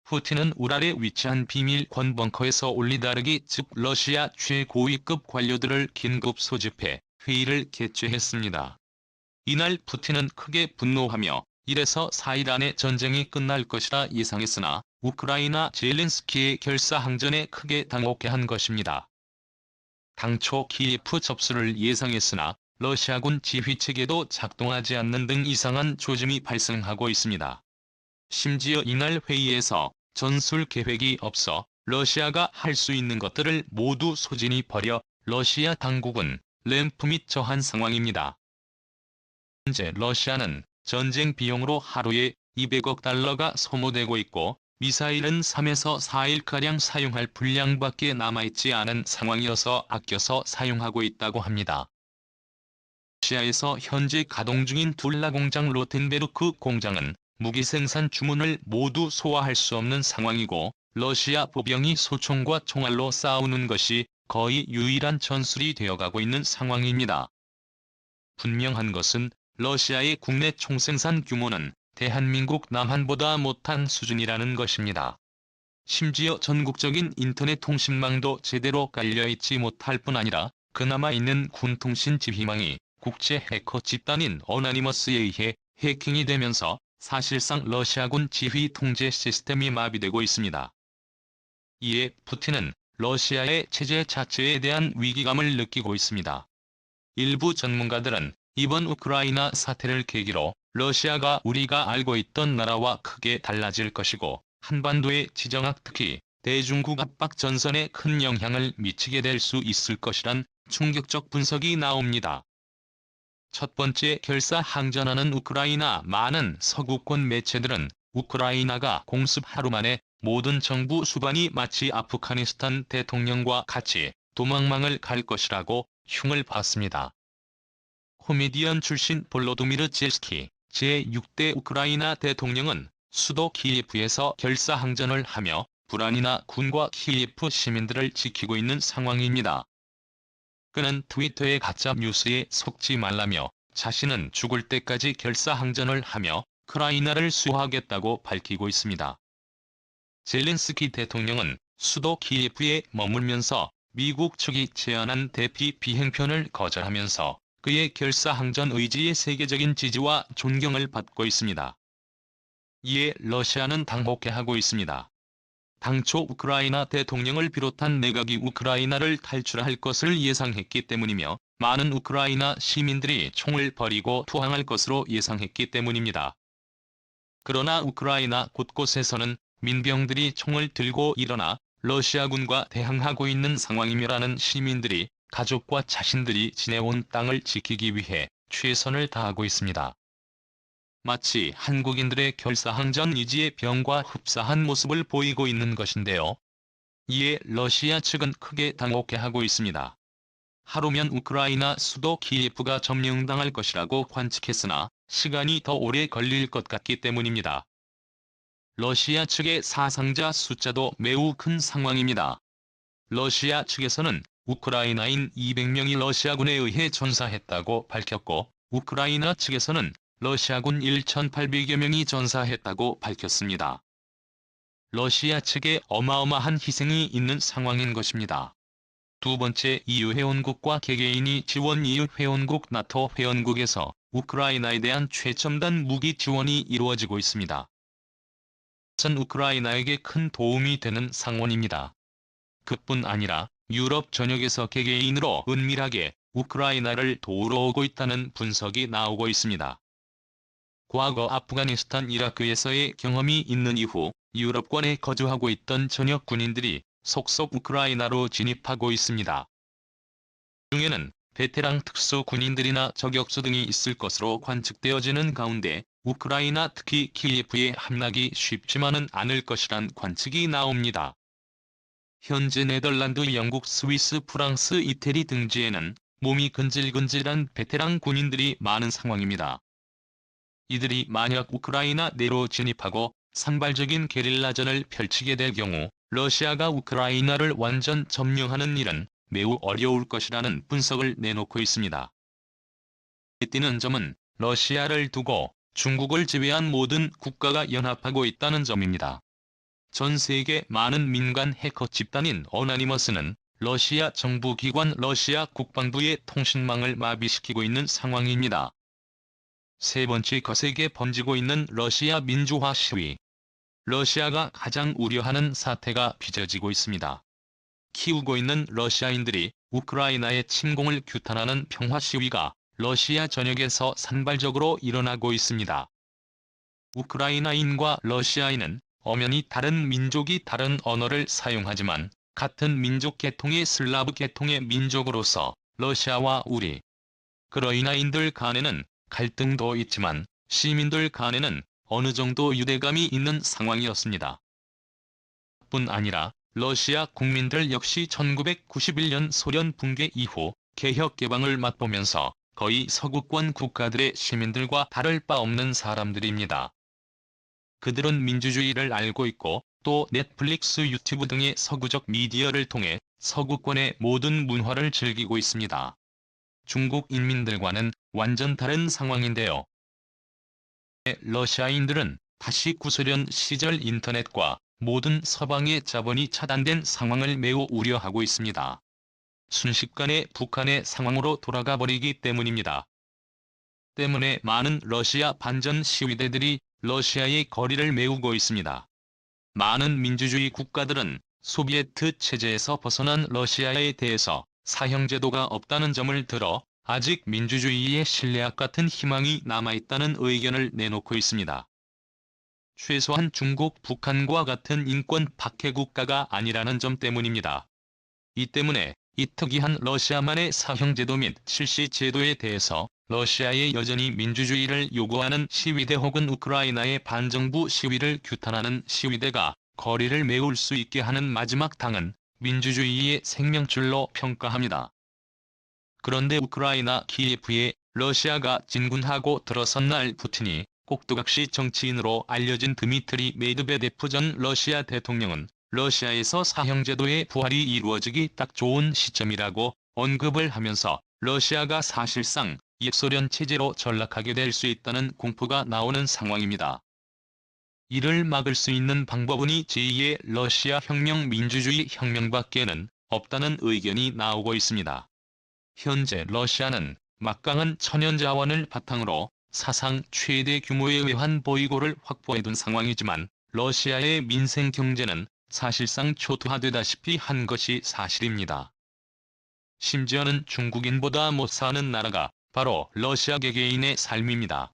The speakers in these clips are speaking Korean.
푸틴은 우랄에 위치한 비밀 권벙커에서 올리가르기 즉 러시아 최고위급 관료들을 긴급 소집해 회의를 개최했습니다. 이날 푸틴은 크게 분노하며 1에서 4일 안에 전쟁이 끝날 것이라 예상했으나 우크라이나 젤렌스키의 결사항전에 크게 당혹해한 것입니다. 당초 키예프 접수를 예상했으나 러시아군 지휘체계도 작동하지 않는 등 이상한 조짐이 발생하고 있습니다. 심지어 이날 회의에서 전술 계획이 없어 러시아가 할 수 있는 것들을 모두 소진히 버려 러시아 당국은 램프 및 저한 상황입니다. 현재 러시아는 전쟁 비용으로 하루에 200억 달러가 소모되고 있고 미사일은 3에서 4일가량 사용할 분량밖에 남아있지 않은 상황이어서 아껴서 사용하고 있다고 합니다. 러시아에서 현재 가동 중인 둘라 공장 로텐베르크 공장은 무기 생산 주문을 모두 소화할 수 없는 상황이고 러시아 보병이 소총과 총알로 싸우는 것이 거의 유일한 전술이 되어가고 있는 상황입니다. 분명한 것은 러시아의 국내 총생산 규모는 대한민국 남한보다 못한 수준이라는 것입니다. 심지어 전국적인 인터넷 통신망도 제대로 깔려있지 못할 뿐 아니라 그나마 있는 군통신 지휘망이 국제 해커 집단인 어나니머스에 의해 해킹이 되면서 사실상 러시아군 지휘 통제 시스템이 마비되고 있습니다. 이에 푸틴은 러시아의 체제 자체에 대한 위기감을 느끼고 있습니다. 일부 전문가들은 이번 우크라이나 사태를 계기로 러시아가 우리가 알고 있던 나라와 크게 달라질 것이고 한반도의 지정학 특히 대중국 압박 전선에 큰 영향을 미치게 될 수 있을 것이란 충격적 분석이 나옵니다. 첫 번째 결사항전하는 우크라이나 많은 서구권 매체들은 우크라이나가 공습 하루 만에 모든 정부 수반이 마치 아프가니스탄 대통령과 같이 도망망을 갈 것이라고 흉을 봤습니다. 코미디언 출신 볼로도미르 젤스키 제6대 우크라이나 대통령은 수도 키예프에서 결사항전을 하며 불안이나 군과 키예프 시민들을 지키고 있는 상황입니다. 그는 트위터의 가짜 뉴스에 속지 말라며 자신은 죽을 때까지 결사항전을 하며 우크라이나를 수호하겠다고 밝히고 있습니다. 젤렌스키 대통령은 수도 키예프에 머물면서 미국 측이 제안한 대피 비행편을 거절하면서 그의 결사항전 의지의 세계적인 지지와 존경을 받고 있습니다. 이에 러시아는 당혹해하고 있습니다. 당초 우크라이나 대통령을 비롯한 내각이 우크라이나를 탈출할 것을 예상했기 때문이며 많은 우크라이나 시민들이 총을 버리고 투항할 것으로 예상했기 때문입니다. 그러나 우크라이나 곳곳에서는 민병들이 총을 들고 일어나 러시아군과 대항하고 있는 상황이며라는 시민들이 가족과 자신들이 지내온 땅을 지키기 위해 최선을 다하고 있습니다. 마치 한국인들의 결사항전 의지의 병과 흡사한 모습을 보이고 있는 것인데요. 이에 러시아 측은 크게 당혹해하고 있습니다. 하루면 우크라이나 수도 키예프가 점령당할 것이라고 관측했으나 시간이 더 오래 걸릴 것 같기 때문입니다. 러시아 측의 사상자 숫자도 매우 큰 상황입니다. 러시아 측에서는 우크라이나인 200명이 러시아군에 의해 전사했다고 밝혔고 우크라이나 측에서는 러시아군 1,800여 명이 전사했다고 밝혔습니다. 러시아 측에 어마어마한 희생이 있는 상황인 것입니다. 두 번째 EU 회원국과 개개인이 지원 EU 회원국 나토 회원국에서 우크라이나에 대한 최첨단 무기 지원이 이루어지고 있습니다. 이것은 우크라이나에게 큰 도움이 되는 상원입니다. 그뿐 아니라 유럽 전역에서 개개인으로 은밀하게 우크라이나를 도우러 오고 있다는 분석이 나오고 있습니다. 과거 아프가니스탄 이라크에서의 경험이 있는 이후 유럽권에 거주하고 있던 전역 군인들이 속속 우크라이나로 진입하고 있습니다. 중에는 베테랑 특수 군인들이나 저격수 등이 있을 것으로 관측되어지는 가운데 우크라이나 특히 키예프에 함락이 쉽지만은 않을 것이란 관측이 나옵니다. 현재 네덜란드, 영국, 스위스, 프랑스, 이태리 등지에는 몸이 근질근질한 베테랑 군인들이 많은 상황입니다. 이들이 만약 우크라이나 내로 진입하고 산발적인 게릴라전을 펼치게 될 경우 러시아가 우크라이나를 완전 점령하는 일은 매우 어려울 것이라는 분석을 내놓고 있습니다. 띄는 점은 러시아를 두고 중국을 제외한 모든 국가가 연합하고 있다는 점입니다. 전 세계 많은 민간 해커 집단인 어나니머스는 러시아 정부기관 러시아 국방부의 통신망을 마비시키고 있는 상황입니다. 세 번째 거세게 번지고 있는 러시아 민주화 시위. 러시아가 가장 우려하는 사태가 빚어지고 있습니다. 키우고 있는 러시아인들이 우크라이나의 침공을 규탄하는 평화 시위가 러시아 전역에서 산발적으로 일어나고 있습니다. 우크라이나인과 러시아인은 엄연히 다른 민족이 다른 언어를 사용하지만 같은 민족 계통의 슬라브 계통의 민족으로서 러시아와 우크라이나인들 간에는 갈등도 있지만 시민들 간에는 어느 정도 유대감이 있는 상황이었습니다. 뿐 아니라 러시아 국민들 역시 1991년 소련 붕괴 이후 개혁 개방을 맛보면서 거의 서구권 국가들의 시민들과 다를 바 없는 사람들입니다. 그들은 민주주의를 알고 있고 또 넷플릭스, 유튜브 등의 서구적 미디어를 통해 서구권의 모든 문화를 즐기고 있습니다. 중국 인민들과는 완전 다른 상황인데요. 러시아인들은 다시 구소련 시절 인터넷과 모든 서방의 자본이 차단된 상황을 매우 우려하고 있습니다. 순식간에 북한의 상황으로 돌아가 버리기 때문입니다. 때문에 많은 러시아 반전 시위대들이 러시아의 거리를 메우고 있습니다. 많은 민주주의 국가들은 소비에트 체제에서 벗어난 러시아에 대해서 사형제도가 없다는 점을 들어 아직 민주주의의 신뢰학 같은 희망이 남아있다는 의견을 내놓고 있습니다. 최소한 중국, 북한과 같은 인권 박해 국가가 아니라는 점 때문입니다. 이 때문에 이 특이한 러시아만의 사형제도 및 실시제도에 대해서 러시아에 여전히 민주주의를 요구하는 시위대 혹은 우크라이나의 반정부 시위를 규탄하는 시위대가 거리를 메울 수 있게 하는 마지막 당은 민주주의의 생명줄로 평가합니다. 그런데 우크라이나 키예프에 러시아가 진군하고 들어선 날 푸틴이 꼭두각시 정치인으로 알려진 드미트리 메드베데프 전 러시아 대통령은 러시아에서 사형제도의 부활이 이루어지기 딱 좋은 시점이라고 언급을 하면서 러시아가 사실상 옛소련 체제로 전락하게 될 수 있다는 공포가 나오는 상황입니다. 이를 막을 수 있는 방법은 제2의 러시아 혁명 민주주의 혁명밖에는 없다는 의견이 나오고 있습니다. 현재 러시아는 막강한 천연자원을 바탕으로 사상 최대 규모의 외환 보유고를 확보해둔 상황이지만 러시아의 민생 경제는 사실상 초토화되다시피 한 것이 사실입니다. 심지어는 중국인보다 못 사는 나라가 바로 러시아 개개인의 삶입니다.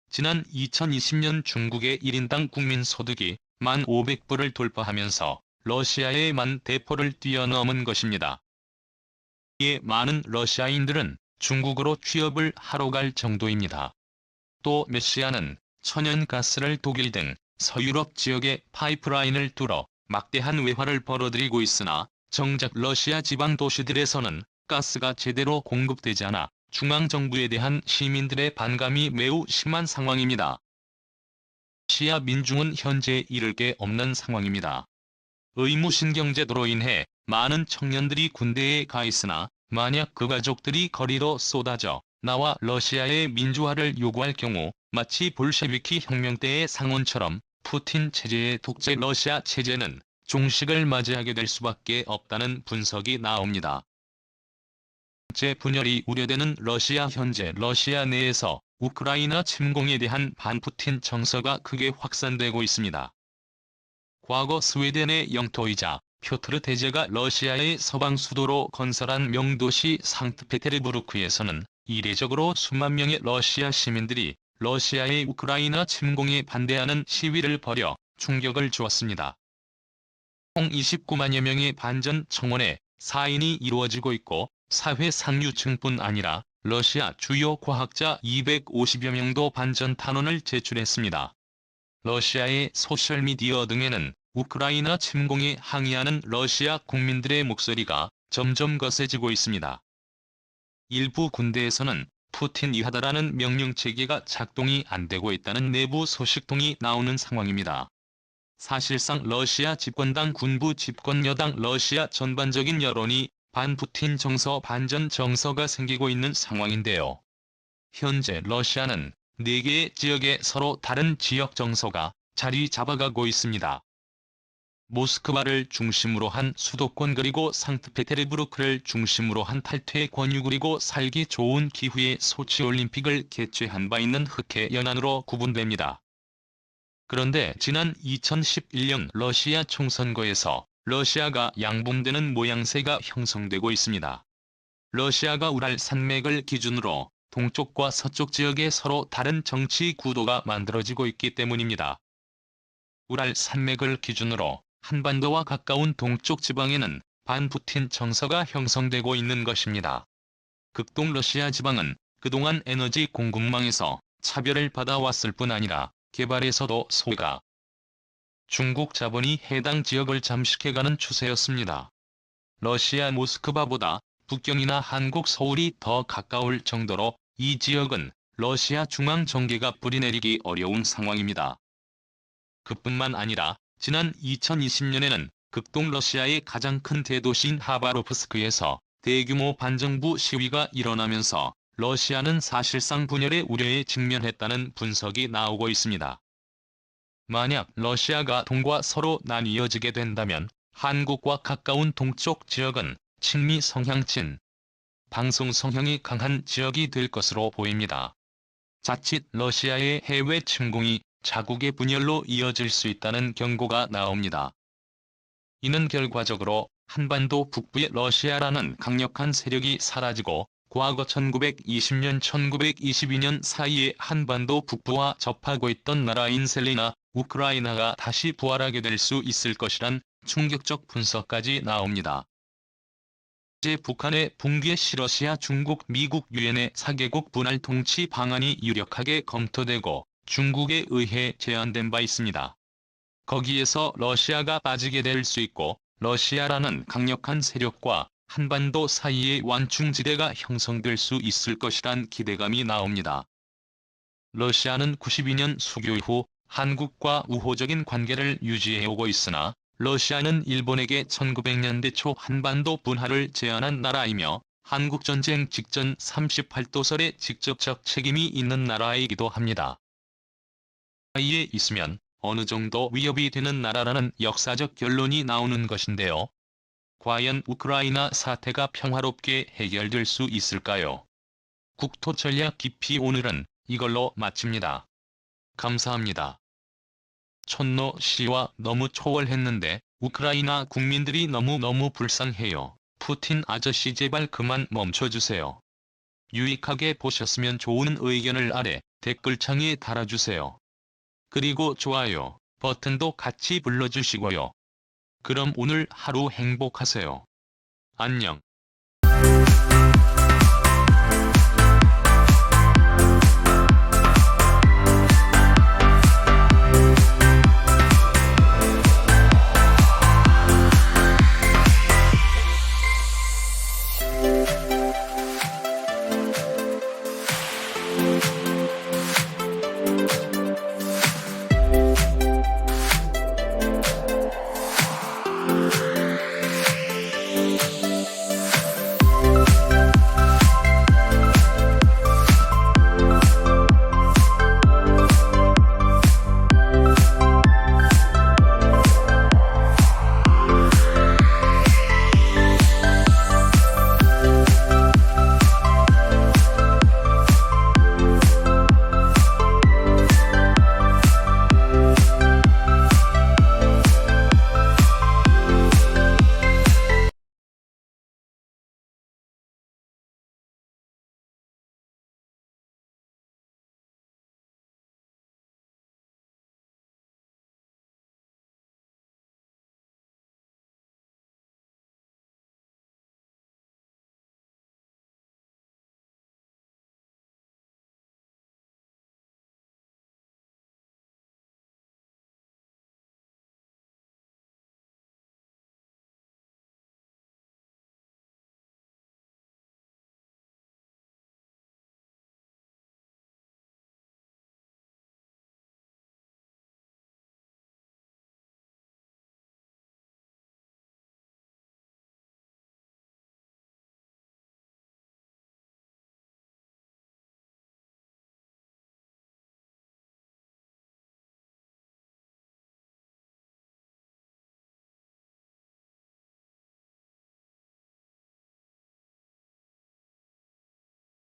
지난 2020년 중국의 1인당 국민소득이 1,500불을 돌파하면서 러시아의 만 대포를 뛰어넘은 것입니다. 이에 많은 러시아인들은 중국으로 취업을 하러 갈 정도입니다. 또 러시아는 천연가스를 독일 등 서유럽 지역에 파이프라인을 뚫어 막대한 외화를 벌어들이고 있으나 정작 러시아 지방 도시들에서는 가스가 제대로 공급되지 않아 중앙정부에 대한 시민들의 반감이 매우 심한 상황입니다. 러시아 민중은 현재 잃을 게 없는 상황입니다. 의무신경제도로 인해 많은 청년들이 군대에 가 있으나 만약 그 가족들이 거리로 쏟아져 나와 러시아의 민주화를 요구할 경우 마치 볼셰비키 혁명 때의 상온처럼 푸틴 체제의 독재 러시아 체제는 종식을 맞이하게 될 수밖에 없다는 분석이 나옵니다. 제 분열이 우려되는 러시아. 현재 러시아 내에서 우크라이나 침공에 대한 반푸틴 정서가 크게 확산되고 있습니다. 과거 스웨덴의 영토이자 표트르 대제가 러시아의 서방 수도로 건설한 명도시 상트페테르부르크에서는 이례적으로 수만 명의 러시아 시민들이 러시아의 우크라이나 침공에 반대하는 시위를 벌여 충격을 주었습니다. 총 29만여 명의 반전 청원에 사인이 이루어지고 있고 사회 상류층뿐 아니라 러시아 주요 과학자 250여 명도 반전 탄원을 제출했습니다. 러시아의 소셜미디어 등에는 우크라이나 침공에 항의하는 러시아 국민들의 목소리가 점점 거세지고 있습니다. 일부 군대에서는 푸틴 이하다라는 명령체계가 작동이 안 되고 있다는 내부 소식통이 나오는 상황입니다. 사실상 러시아 집권당 군부 집권 여당 러시아 전반적인 여론이 반푸틴 정서 반전 정서가 생기고 있는 상황인데요. 현재 러시아는 4개의 지역에 서로 다른 지역 정서가 자리 잡아가고 있습니다. 모스크바를 중심으로 한 수도권 그리고 상트페테르부르크를 중심으로 한 탈퇴 권유 그리고 살기 좋은 기후의 소치올림픽을 개최한 바 있는 흑해 연안으로 구분됩니다. 그런데 지난 2011년 러시아 총선거에서 러시아가 양분되는 모양새가 형성되고 있습니다. 러시아가 우랄 산맥을 기준으로 동쪽과 서쪽 지역에 서로 다른 정치 구도가 만들어지고 있기 때문입니다. 우랄 산맥을 기준으로 한반도와 가까운 동쪽 지방에는 반푸틴 정서가 형성되고 있는 것입니다. 극동 러시아 지방은 그동안 에너지 공급망에서 차별을 받아왔을 뿐 아니라 개발에서도 소외가 중국 자본이 해당 지역을 잠식해가는 추세였습니다. 러시아 모스크바보다 북경이나 한국 서울이 더 가까울 정도로 이 지역은 러시아 중앙정계가 뿌리내리기 어려운 상황입니다. 그뿐만 아니라 지난 2020년에는 극동 러시아의 가장 큰 대도시인 하바롭스크에서 대규모 반정부 시위가 일어나면서 러시아는 사실상 분열의 우려에 직면했다는 분석이 나오고 있습니다. 만약 러시아가 동과 서로 나뉘어지게 된다면 한국과 가까운 동쪽 지역은 친미 성향 방송 성향이 강한 지역이 될 것으로 보입니다. 자칫 러시아의 해외 침공이 자국의 분열로 이어질 수 있다는 경고가 나옵니다. 이는 결과적으로 한반도 북부의 러시아라는 강력한 세력이 사라지고 과거 1920년 1922년 사이에 한반도 북부와 접하고 있던 나라인 셀리나 우크라이나가 다시 부활하게 될 수 있을 것이란 충격적 분석까지 나옵니다. 현재 북한의 붕괴 시 러시아 중국 미국 유엔의 4개국 분할 통치 방안이 유력하게 검토되고 중국에 의해 제안된 바 있습니다. 거기에서 러시아가 빠지게 될 수 있고 러시아라는 강력한 세력과 한반도 사이의 완충지대가 형성될 수 있을 것이란 기대감이 나옵니다. 러시아는 92년 수교 이후 한국과 우호적인 관계를 유지해오고 있으나 러시아는 일본에게 1900년대 초 한반도 분할을 제안한 나라이며 한국전쟁 직전 38도설에 직접적 책임이 있는 나라이기도 합니다. 사이에 있으면 어느 정도 위협이 되는 나라라는 역사적 결론이 나오는 것인데요. 과연 우크라이나 사태가 평화롭게 해결될 수 있을까요? 국토전략 깊이 오늘은 이걸로 마칩니다. 감사합니다. 촌노 씨와 너무 초월했는데 우크라이나 국민들이 너무너무 불쌍해요. 푸틴 아저씨 제발 그만 멈춰주세요. 유익하게 보셨으면 좋은 의견을 아래 댓글창에 달아주세요. 그리고 좋아요 버튼도 같이 눌러주시고요. 그럼 오늘 하루 행복하세요. 안녕.